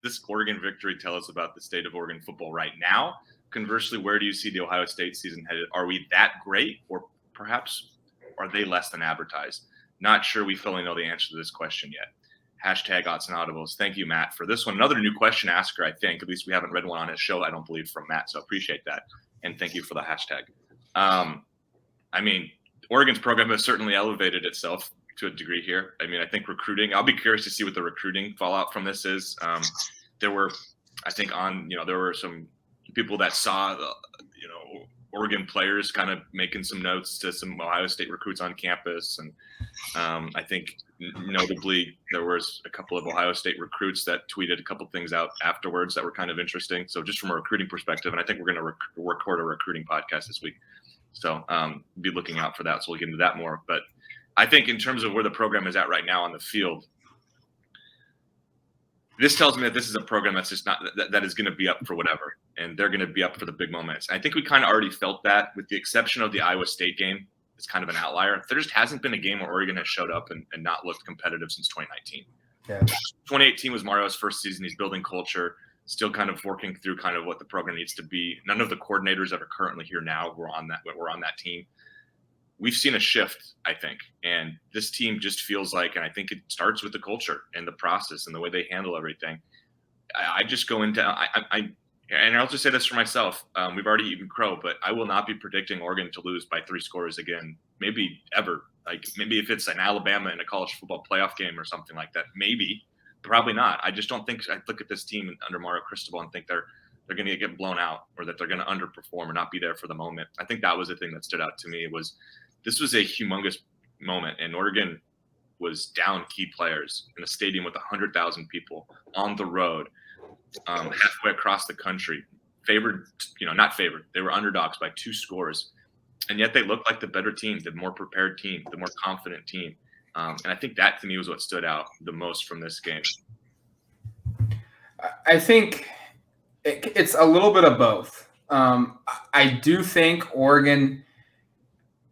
this Oregon victory tell us about the state of Oregon football right now? Conversely, where do you see the Ohio State season headed? Are we that great, or perhaps are they less than advertised? Not sure we fully know the answer to this question yet. Hashtag Odds and Audibles. Thank you, Matt, for this one. Another new question asker, I think. At least we haven't read one on his show, I don't believe, from Matt. So appreciate that. And thank you for the hashtag. I mean, Oregon's program has certainly elevated itself to a degree here. I mean, I think recruiting, I'll be curious to see what the recruiting fallout from this is. There were, I think there were some people that saw, Oregon players kind of making some notes to some Ohio State recruits on campus. And I think notably there was a couple of Ohio State recruits that tweeted a couple things out afterwards that were kind of interesting. So just from a recruiting perspective, and I think we're going to record a recruiting podcast this week. So be looking out for that. So we'll get into that more. But I think in terms of where the program is at right now on the field, this tells me that this is a program that's just not that is going to be up for whatever, and they're going to be up for the big moments. I think we kind of already felt that, with the exception of the Iowa State game. It's kind of an outlier. There just hasn't been a game where Oregon has showed up and not looked competitive since 2019. Yeah. 2018 was Mario's first season. He's building culture, still kind of working through kind of what the program needs to be. None of the coordinators that are currently here now were on that team. We've seen a shift, I think, and this team just feels like, and I think it starts with the culture and the process and the way they handle everything. I just go into, and I'll just say this for myself. We've already eaten crow, but I will not be predicting Oregon to lose by 3 scores again, maybe ever. Like maybe if it's an Alabama in a college football playoff game or something like that, maybe, probably not. I just don't think I look at this team under Mario Cristobal and think they're going to get blown out or that they're going to underperform or not be there for the moment. I think that was the thing that stood out to me. This was a humongous moment, and Oregon was down key players in a stadium with 100,000 people on the road, halfway across the country, not favored. They were underdogs by 2 scores, and yet they looked like the better team, the more prepared team, the more confident team. And I think that to me was what stood out the most from this game. I think it's a little bit of both. I do think Oregon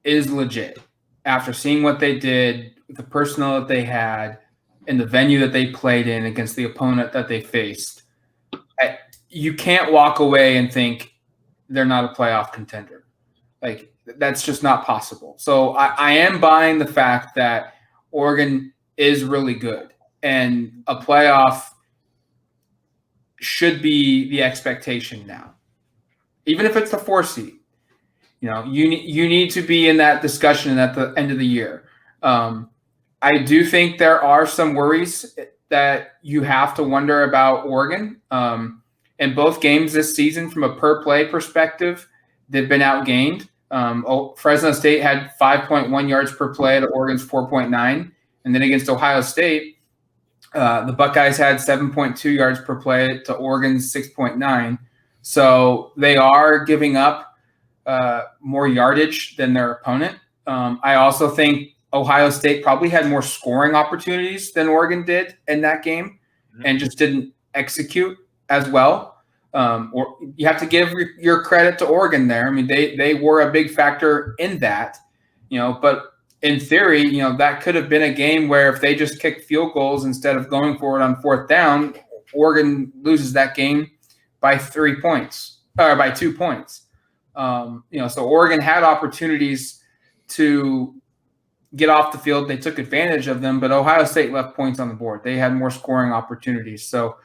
is legit after seeing what they did, the personnel that they had, and the venue that they played in against the opponent that they faced. You can't walk away and think they're not a playoff contender. Like, that's just not possible. So I am buying the fact that Oregon is really good, and a playoff should be the expectation now, even if it's the 4 seed. You need to be in that discussion at the end of the year. I do think there are some worries that you have to wonder about Oregon. In both games this season, from a per play perspective, they've been outgained. Fresno State had 5.1 yards per play to Oregon's 4.9. And then against Ohio State, the Buckeyes had 7.2 yards per play to Oregon's 6.9. So they are giving up more yardage than their opponent. I also think Ohio State probably had more scoring opportunities than Oregon did in that game, and just didn't execute as well. Or you have to give your credit to Oregon there. I mean, they were a big factor in that, but in theory, that could have been a game where if they just kicked field goals instead of going for it on 4th down, Oregon loses that game by 3 points or by 2 points. So Oregon had opportunities to get off the field. They took advantage of them, but Ohio State left points on the board. They had more scoring opportunities. So,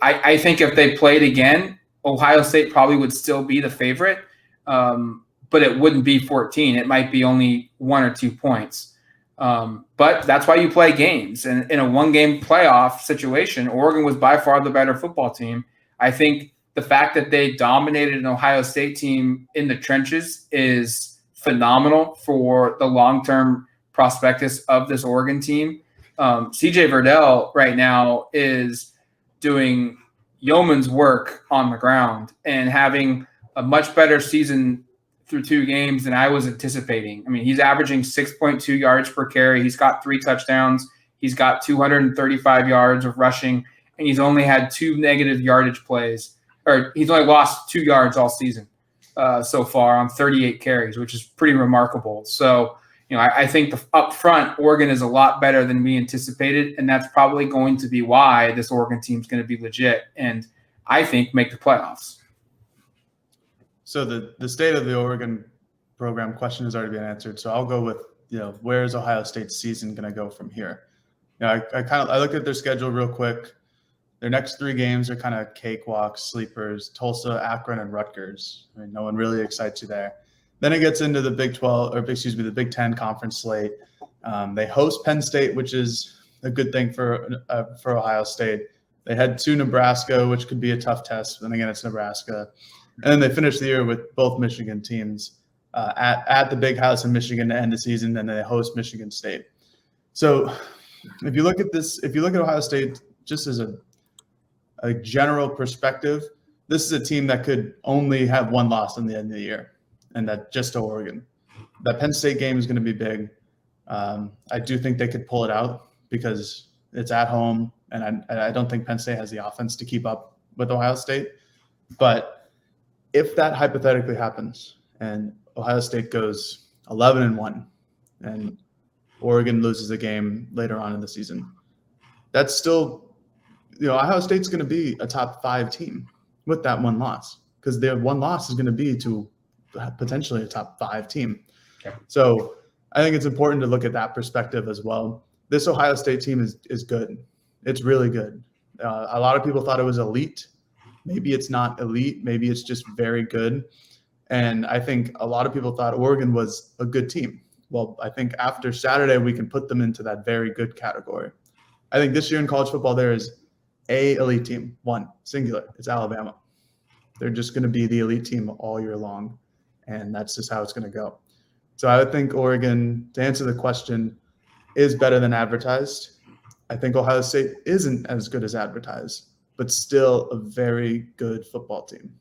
I think if they played again, Ohio State probably would still be the favorite, but it wouldn't be 14. It might be only 1 or 2 points. But that's why you play games. And in a 1-game playoff situation, Oregon was by far the better football team. I think the fact that they dominated an Ohio State team in the trenches is phenomenal for the long-term prospectus of this Oregon team. CJ Verdell right now is doing yeoman's work on the ground and having a much better season through 2 games than I was anticipating. I mean, he's averaging 6.2 yards per carry. He's got 3 touchdowns. He's got 235 yards of rushing, and he's only had 2 negative yardage plays. Or he's only lost 2 yards all season so far on 38 carries, which is pretty remarkable. So, I think up front, Oregon is a lot better than we anticipated, and that's probably going to be why this Oregon team is going to be legit and I think make the playoffs. So the state of the Oregon program question has already been answered. So I'll go with, where is Ohio State's season going to go from here? I looked at their schedule real quick. Their next 3 games are kind of cakewalks, sleepers: Tulsa, Akron, and Rutgers. I mean, no one really excites you there. Then it gets into the the Big Ten conference slate. They host Penn State, which is a good thing for Ohio State. They head to Nebraska, which could be a tough test. Then again, it's Nebraska. And then they finish the year with both Michigan teams at the Big House in Michigan to end the season, and they host Michigan State. So if you look at Ohio State just as a general perspective, this is a team that could only have 1 loss in the end of the year, and that just to Oregon. That Penn State game is going to be big. I do think they could pull it out because it's at home, and I don't think Penn State has the offense to keep up with Ohio State. But if that hypothetically happens and Ohio State goes 11-1 and Oregon loses a game later on in the season, that's still – Ohio State's going to be a top 5 team with that 1 loss, because their 1 loss is going to be to potentially a top 5 team. Okay. So I think it's important to look at that perspective as well. This Ohio State team is good. It's really good. A lot of people thought it was elite. Maybe it's not elite. Maybe it's just very good. And I think a lot of people thought Oregon was a good team. Well, I think after Saturday, we can put them into that very good category. I think this year in college football, there is a elite team, 1, singular. It's Alabama. They're just going to be the elite team all year long, and that's just how it's going to go. So I would think Oregon, to answer the question, is better than advertised. I think Ohio State isn't as good as advertised, but still a very good football team.